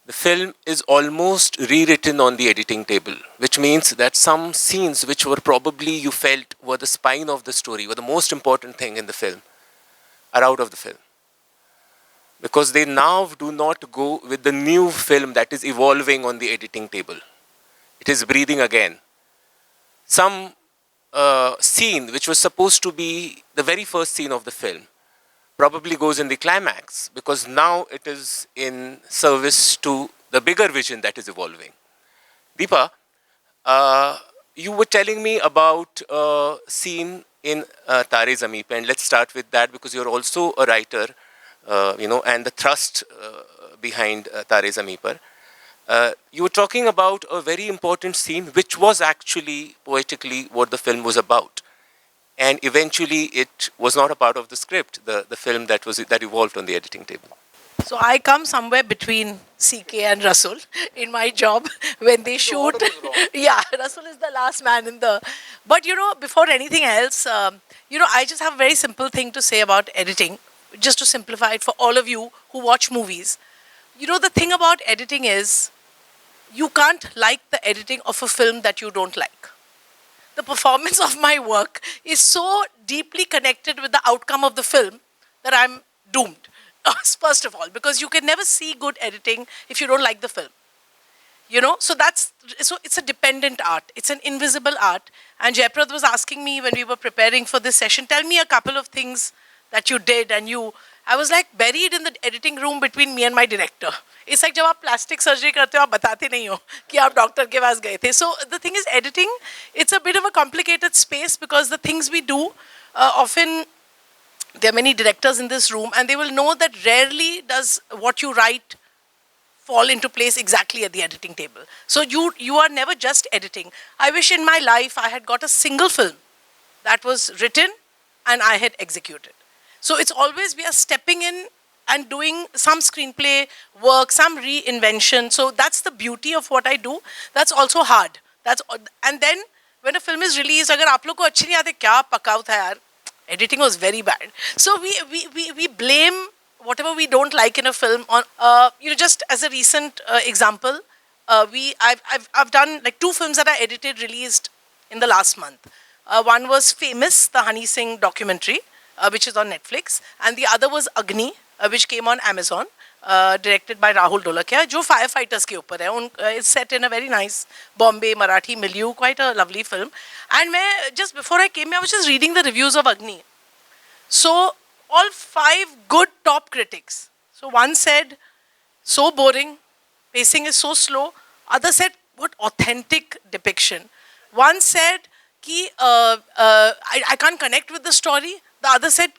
The film is almost rewritten on the editing table, which means that some scenes which were probably you felt were the spine of the story, were the most important thing in the film, are out of the film. Because they now do not go with the new film that is evolving on the editing table. It is breathing again. some scene which was supposed to be the very first scene of the film probably goes in the climax, because now it is in service to the bigger vision that is evolving. Deepa, you were telling me about a scene in Tare Zameen Pe, and let's start with that because you're also a writer, and the thrust behind Tare Zameen Par. You were talking about a very important scene which was actually poetically what the film was about. And eventually it was not a part of the script, the film that evolved on the editing table.
So I come somewhere between CK and Resul in my job when they shoot. Yeah, Resul is the last man in the... But before anything else, I just have a very simple thing to say about editing, just to simplify it for all of you who watch movies. The thing about editing is, you can't like the editing of a film that you don't like. The performance of my work is so deeply connected with the outcome of the film that I'm doomed. First of all, because you can never see good editing if you don't like the film. So it's a dependent art. It's an invisible art. And Jayprad was asking me when we were preparing for this session, tell me a couple of things that you did, and I was like buried in the editing room between me and my director. It's like when you plastic surgery, you don't tell that you were doctor ke paas gaye the. So the thing is, editing, it's a bit of a complicated space because the things we do, often there are many directors in this room and they will know that rarely does what you write fall into place exactly at the editing table. So you are never just editing. I wish in my life I had got a single film that was written and I had executed. So it's always we are stepping in and doing some screenplay work, some reinvention. So that's the beauty of what I do. That's also hard. And then when a film is released, agar aap log ko achhi nahi aate, kya pakav tha yaar? Editing was very bad. So we blame whatever we don't like in a film on, just as a recent example, I've done like 2 films that I edited, released in the last month. One was Famous, the Honey Singh documentary, which is on Netflix, and the other was Agni, which came on Amazon, directed by Rahul Dolakia, jo firefighters ke upar hai. It's set in a very nice Bombay Marathi milieu, quite a lovely film. And just before I came here, I was just reading the reviews of Agni. So all 5 good top critics. So one said, so boring, pacing is so slow. Other said, what authentic depiction. One said, I can't connect with the story. The other said,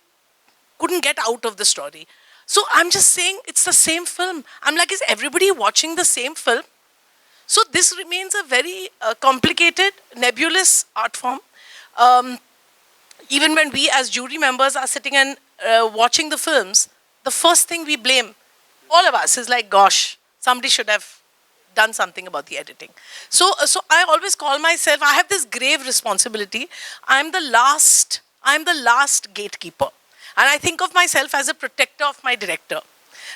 couldn't get out of the story. So I'm just saying, it's the same film. I'm like, is everybody watching the same film? So this remains a very complicated, nebulous art form. Even when we as jury members are sitting and watching the films, the first thing we blame, all of us, is like, gosh, somebody should have done something about the editing. So I always call myself, I have this grave responsibility. I'm the last gatekeeper. And I think of myself as a protector of my director.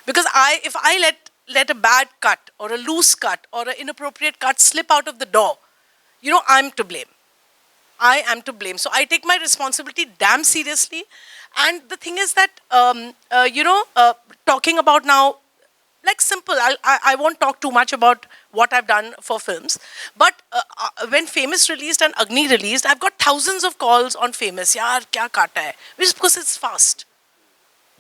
Because if I let a bad cut or a loose cut or an inappropriate cut slip out of the door, I'm to blame. I am to blame. So I take my responsibility damn seriously. And the thing is that, talking about now, like simple, I won't talk too much about what I've done for films. But when Famous released and Agni released, I've got thousands of calls on Famous. Yaar, kya kaata hai? Which is because it's fast.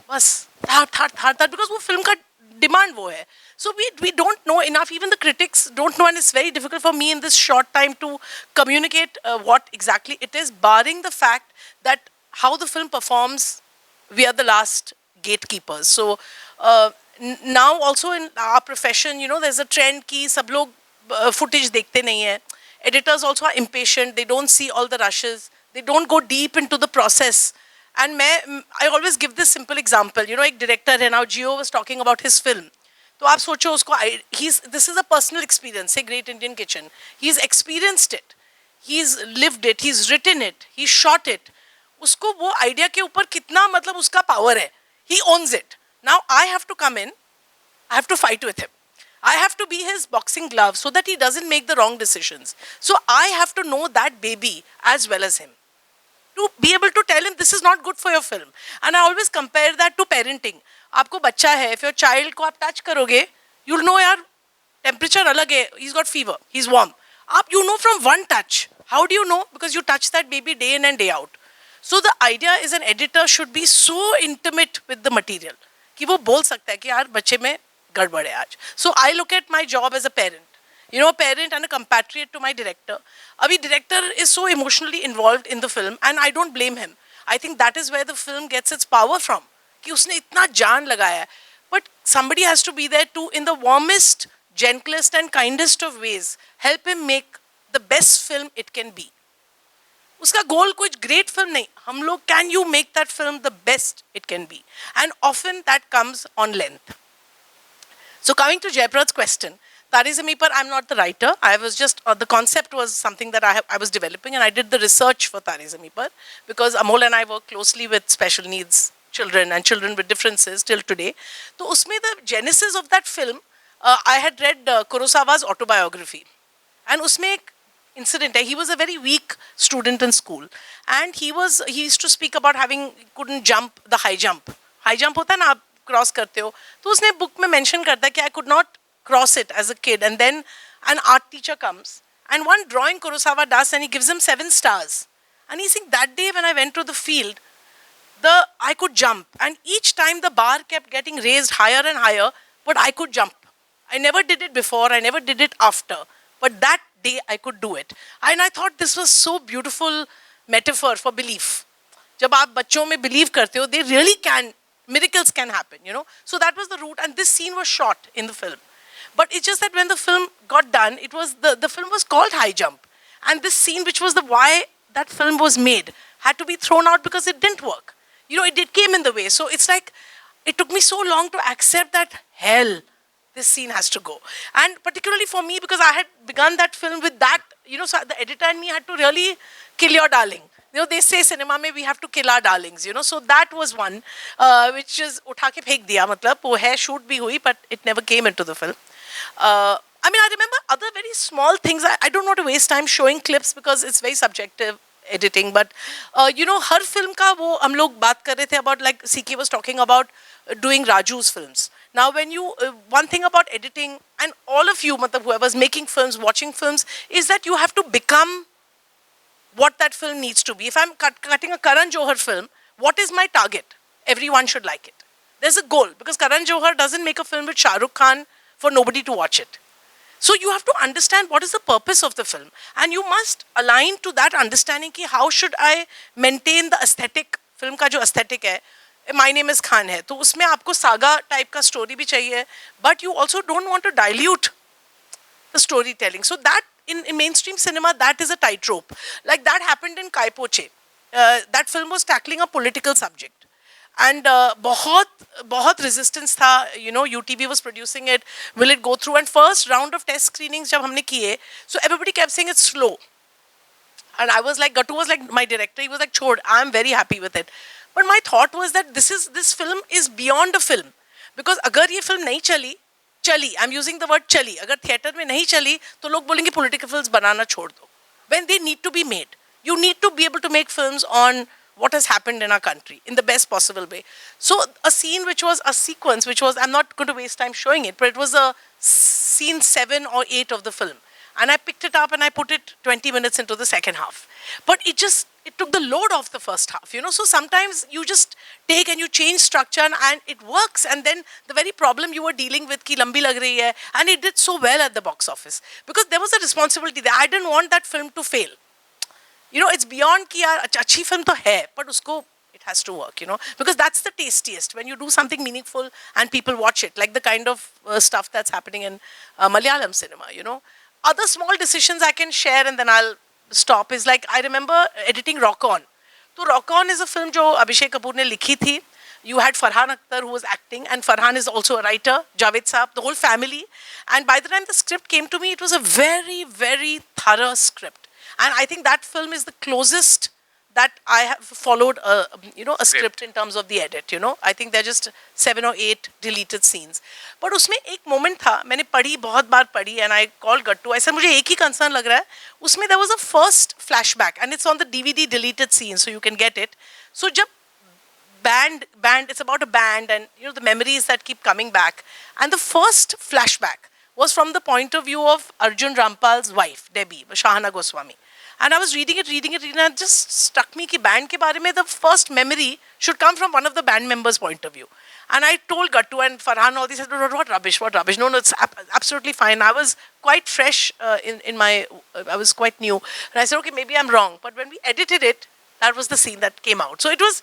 Bas, that, because wo film ka demand wo hai. So we don't know enough. Even the critics don't know, and it's very difficult for me in this short time to communicate what exactly it is, barring the fact that how the film performs, we are the last gatekeepers. So now also in our profession, there's a trend ki sab log footage dekhte nahi hai. Editors also are impatient. They don't see all the rushes. They don't go deep into the process. And I always give this simple example. A director hai now, Jeo was talking about his film. So aap socho usko, this is a personal experience, say Great Indian Kitchen. He's experienced it. He's lived it. He's written it. He shot it. Usko wo idea ke upar kitna matlab uska power hai. He owns it. Now I have to come in. I have to fight with him. I have to be his boxing glove so that he doesn't make the wrong decisions. So I have to know that baby as well as him, to be able to tell him this is not good for your film. And I always compare that to parenting. Aapko bachcha hai, if your child ko aap touch karoge, you'll know yaar, temperature alag hai, he's got fever, he's warm. You know from one touch How do you know? Because you touch that baby day in and day out. So the idea is an editor should be so intimate with the material कि वो बोल सकता है कि यार बच्चे में गड़बड़ है आज. So I look at my job as a parent. You know, a parent and a compatriot to my director. Abhi director is so emotionally involved in the film and I don't blame him. I think that is where the film gets its power from. कि उसने इतना जान लगाया है. But somebody has to be there to, in the warmest, gentlest and kindest of ways, help him make the best film it can be. उसका गोल कोई great film नहीं. हम लोग, can you make that film the best it can be? And often that comes on length. So coming to Jayprad's question, Tare Zameen Par, I'm not the writer. I was just, the concept was something that I was developing and I did the research for Tare Zameen Par because Amol and I work closely with special needs children and children with differences till today. So usme the genesis of that film, I had read Kurosawa's autobiography. And usme ek incident hai. He was a very weak student in school. And he used to speak about couldn't jump the high jump. High jump hota na, aap cross karte ho. So usne book mein mention karta hai ki I could not cross it as a kid. And then an art teacher comes. And one drawing Kurosawa does and he gives him 7 stars. And he's saying that day when I went to the field, I could jump. And each time the bar kept getting raised higher and higher, but I could jump. I never did it before, I never did it after. But that day I could do it. And I thought this was so beautiful metaphor for belief. Jab aap bachon mein believe karte ho, they really can, miracles can happen, you know. So that was the root and this scene was shot in the film. But it's just that when the film got done, it was the film was called High Jump. And this scene, which was the why that film was made, had to be thrown out because it didn't work. You know, it came in the way. So it's like, it took me so long to accept that, hell, this scene has to go. And particularly for me, because I had begun that film with that, you know, so the editor and me had to really kill your darling. You know, they say cinema mein we have to kill our darlings, you know. So that was one, which is, utha ke phek diya, matlab, wo hai, shoot bhi hui, but it never came into the film. I mean, I remember other very small things. I don't want to waste time showing clips because it's very subjective. Editing, but you know, her film ka wo hum log baat kar rahe the about, like CK was talking about doing Raju's films. Now when you, one thing about editing, and all of you, whoever's making films, watching films, is that you have to become what that film needs to be. If I'm cutting a Karan Johar film, what is my target? Everyone should like it. There's a goal, because Karan Johar doesn't make a film with Shah Rukh Khan for nobody to watch it. So you have to understand what is the purpose of the film. And you must align to that understanding ki how should I maintain the aesthetic, film ka jo aesthetic hai, My Name is Khan hai. So usme aapko saga type ka story bhi chahiye, but you also don't want to dilute the storytelling. So that, in mainstream cinema, that is a tightrope. Like that happened in Kai Poche. That film was tackling a political subject. And बहुत resistance था, you know, UTV was producing it, will it go through? And first round of test screenings जब हमने किए, so everybody kept saying it's slow. And I was like, Gattu was like my director, he was like, chhod, I'm very happy with it. But my thought was that this film is beyond a film. Because अगर ये film नहीं चली, I'm using the word चली, अगर theatre में नहीं चली, तो लोग बोलेंगे political films बनाना छोड़ दो. When they need to be made. You need to be able to make films on what has happened in our country in the best possible way. So a scene which was a sequence, which was, I'm not going to waste time showing it, but it was a scene 7 or 8 of the film. And I picked it up and I put it 20 minutes into the second half. But it took the load off the first half, you know. So sometimes you just take and you change structure and it works. And then the very problem you were dealing with, ki lambi lag rahi hai, and it did so well at the box office. Because there was a responsibility there. I didn't want that film to fail. You know, it's beyond ki yaar, achhi film to hai, but usko, it has to work, you know. Because that's the tastiest, when you do something meaningful and people watch it, like the kind of stuff that's happening in Malayalam cinema, you know. Other small decisions I can share and then I'll stop is like, I remember editing Rock On. So Rock On is a film jo Abhishek Kapoor ne likhi thi. You had Farhan Akhtar who was acting, and Farhan is also a writer, Javed Saab, the whole family. And by the time the script came to me, it was a very, very thorough script. And I think that film is the closest that I have followed a script in terms of the edit, you know. I think there are just 7 or 8 deleted scenes. But उसमें एक moment था, मैंने पढ़ी, बहुत बार पढ़ी, and I called Gattu. I said, मुझे एक ही concern लग रहा है. उसमें there was a first flashback, and it's on the DVD deleted scene, so you can get it. So जब band, it's about a band, and you know the memories that keep coming back. And the first flashback was from the point of view of Arjun Rampal's wife, Debbie, Shahana Goswami. And I was reading it, and it just struck me that band ke baare mein, the first memory should come from one of the band members' point of view. And I told Gattu and Farhan all these, I said, what rubbish, what rubbish. No, it's absolutely fine. I was quite fresh I was quite new. And I said, okay, maybe I'm wrong. But when we edited it, that was the scene that came out. So it was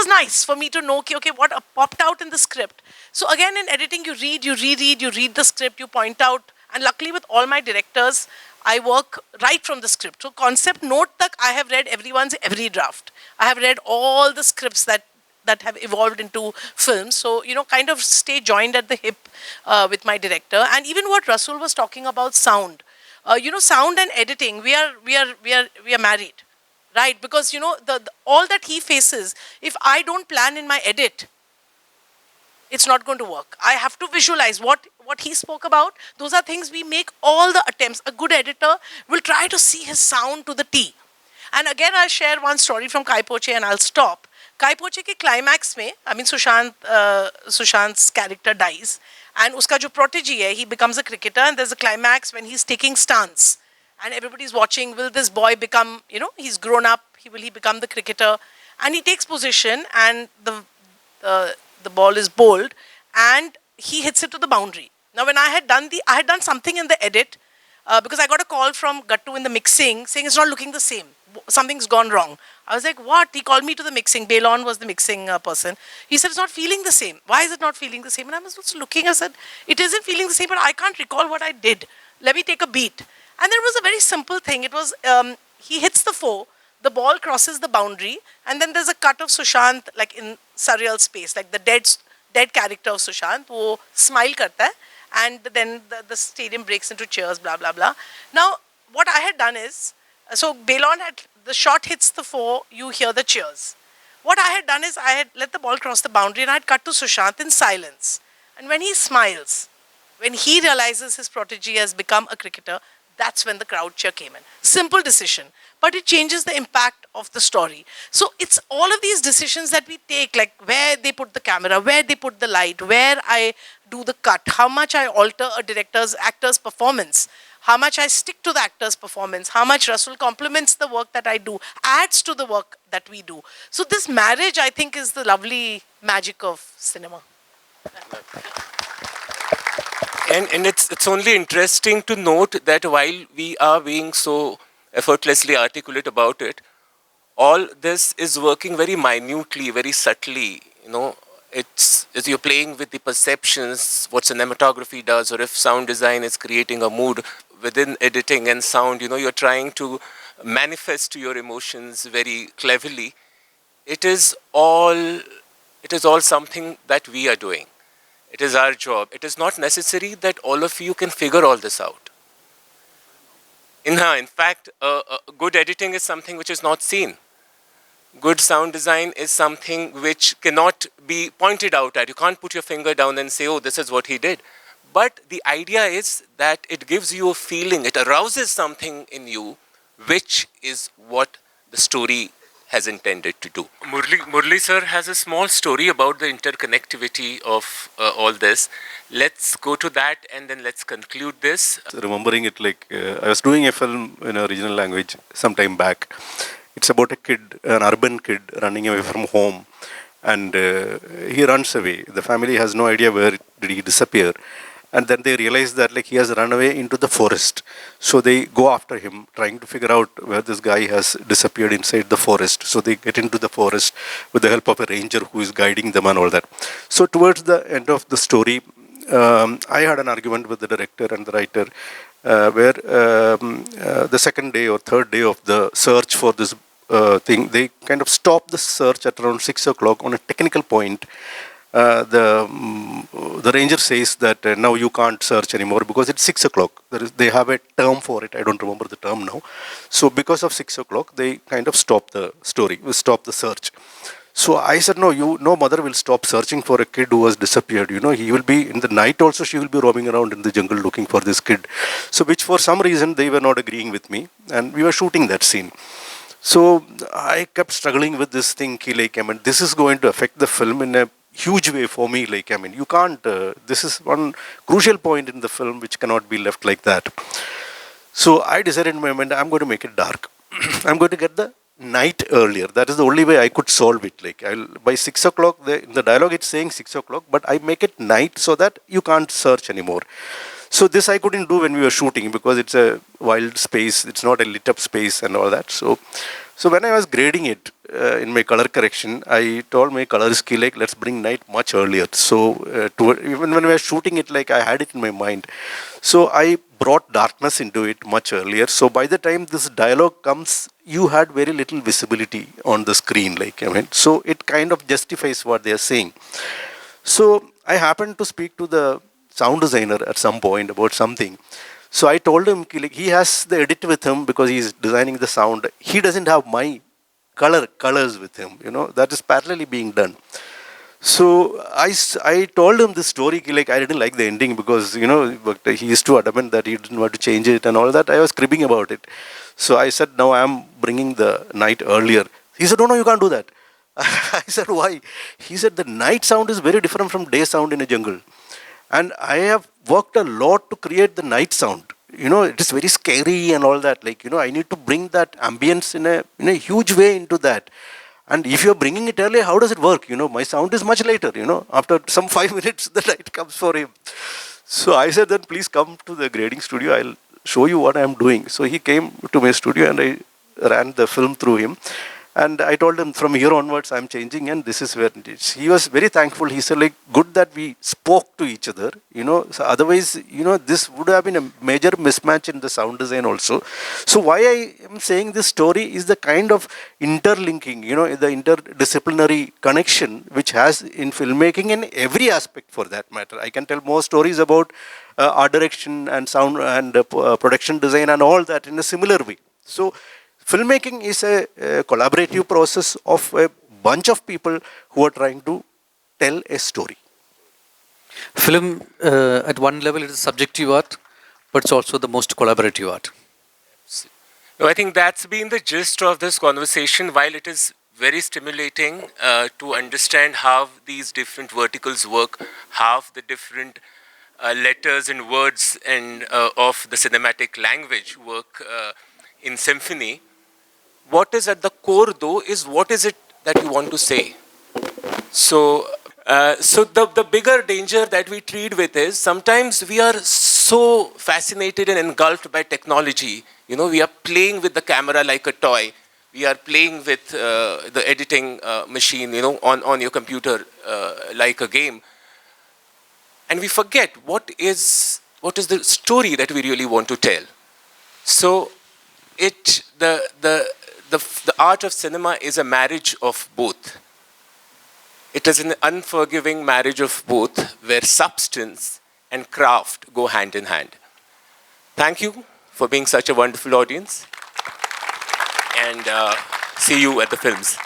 nice for me to know, okay, what popped out in the script. So again, in editing, you read, you reread, you read the script, you point out. And luckily with all my directors, I work right from the script. So concept note tak, I have read every draft. I have read all the scripts that have evolved into films. So, kind of stay joined at the hip with my director. And even what Resul was talking about, sound. Sound and editing, we are married, right? Because, all that he faces, if I don't plan in my edit, it's not going to work. I have to visualize what he spoke about. Those are things we make all the attempts. A good editor will try to see his sound to the T. And again, I'll share one story from Kai Poche and I'll stop. Kai Poche ke climax mein, I mean, Sushant's character dies. And uska jo protege hai, he becomes a cricketer. And there's a climax when he's taking stance. And everybody's watching, will this boy become, he's grown up, will he become the cricketer? And he takes position and the ball is bowled and he hits it to the boundary. Now, when I had done something in the edit, because I got a call from Gattu in the mixing saying it's not looking the same. Something's gone wrong. I was like, what? He called me to the mixing. Bailon was the mixing person. He said, it's not feeling the same. Why is it not feeling the same? And I was just looking, I said, it isn't feeling the same, but I can't recall what I did. Let me take a beat. And there was a very simple thing. It was, he hits the 4, the ball crosses the boundary, and then there's a cut of Sushant, like in surreal space, like the dead character of Sushant, who smile karta hai, and then the stadium breaks into cheers, blah, blah, blah. Now, what I had done is, so Bailon the shot hits the 4, you hear the cheers. What I had done is, I had let the ball cross the boundary and I had cut to Sushant in silence. And when he smiles, when he realizes his protege has become a cricketer, that's when the crowd cheer came in. Simple decision, but it changes the impact of the story. So it's all of these decisions that we take, like where they put the camera, where they put the light, where I do the cut, how much I alter a actor's performance, how much I stick to the actor's performance, how much Resul complements the work that I do, adds to the work that we do. So this marriage, I think, is the lovely magic of cinema.
And it's only interesting to note that while we are being so effortlessly articulate about it, all this is working very minutely, very subtly. It's you're playing with the perceptions, what cinematography does, or if sound design is creating a mood within editing and sound, you're trying to manifest your emotions very cleverly. It is all something that we are doing. It is our job. It is not necessary that all of you can figure all this out. In fact, good editing is something which is not seen. Good sound design is something which cannot be pointed out at. You can't put your finger down and say, oh, this is what he did. But the idea is that it gives you a feeling, it arouses something in you, which is what the story has intended to do. Murli sir has a small story about the interconnectivity of all this. Let's go to that and then let's conclude this.
Remembering it, like I was doing a film in a regional language some time back. It's about a kid, an urban kid running away from home, and he runs away. The family has no idea where did he disappear. And then they realize that he has run away into the forest. So they go after him, trying to figure out where this guy has disappeared inside the forest. So they get into the forest with the help of a ranger who is guiding them and all that. So towards the end of the story, I had an argument with the director and the writer where the second day or third day of the search for this thing, they kind of stopped the search at around 6 o'clock on a technical point. The ranger says that now you can't search anymore because it's 6 o'clock. They have a term for it. I don't remember the term now. So because of 6 o'clock, they kind of stop the story, stop the search. So I said, no mother will stop searching for a kid who has disappeared. He will be, in the night also, she will be roaming around in the jungle looking for this kid. So which for some reason they were not agreeing with me. And we were shooting that scene. So I kept struggling with this thing, this is going to affect the film in a huge way for me. You can't, this is one crucial point in the film which cannot be left like that. So I decided in my mind, I'm going to make it dark. I'm going to get the night earlier. That is the only way I could solve it. Like by 6 o'clock, in the dialogue it's saying 6 o'clock, but I make it night so that you can't search anymore. So this I couldn't do when we were shooting because it's a wild space. It's not a lit up space and all that. So when I was grading it in my color correction, I told my color skill like let's bring night much earlier. So even when we were shooting it, like I had it in my mind. So I brought darkness into it much earlier. So by the time this dialogue comes, you had very little visibility on the screen. So it kind of justifies what they are saying. So I happened to speak to the sound designer at some point about something. So I told him, like, he has the edit with him because he's designing the sound. He doesn't have my colors with him, that is parallelly being done. So I told him this story, like I didn't like the ending because, but he is too adamant that he didn't want to change it and all that. I was cribbing about it. So I said, no, I'm bringing the night earlier. He said, no, you can't do that. I said, why? He said, the night sound is very different from day sound in a jungle. And I have worked a lot to create the night sound. It is very scary and all that. I need to bring that ambience in a huge way into that. And if you're bringing it early, how does it work? My sound is much later, after some 5 minutes, the light comes for him. So I said, then please come to the grading studio. I'll show you what I'm doing. So he came to my studio and I ran the film through him. And I told him from here onwards, I'm changing and this is where it is. He was very thankful. He said, good that we spoke to each other, So otherwise, this would have been a major mismatch in the sound design also. So why I am saying this story is the kind of interlinking, the interdisciplinary connection which has in filmmaking in every aspect for that matter. I can tell more stories about art direction and sound and production design and all that in a similar way. So filmmaking is a collaborative process of a bunch of people who are trying to tell a story.
Film, at one level, it is subjective art, but it's also the most collaborative art.
No, I think that's been the gist of this conversation. While it is very stimulating to understand how these different verticals work, how the different letters and words and of the cinematic language work in symphony. What is at the core, though, is what is it that you want to say. So the bigger danger that we treat with is sometimes we are so fascinated and engulfed by technology. We are playing with the camera like a toy. We are playing with the editing machine, on your computer like a game. And we forget what is the story that we really want to tell. So the art of cinema is a marriage of both. It is an unforgiving marriage of both, where substance and craft go hand in hand. Thank you for being such a wonderful audience, and see you at the films.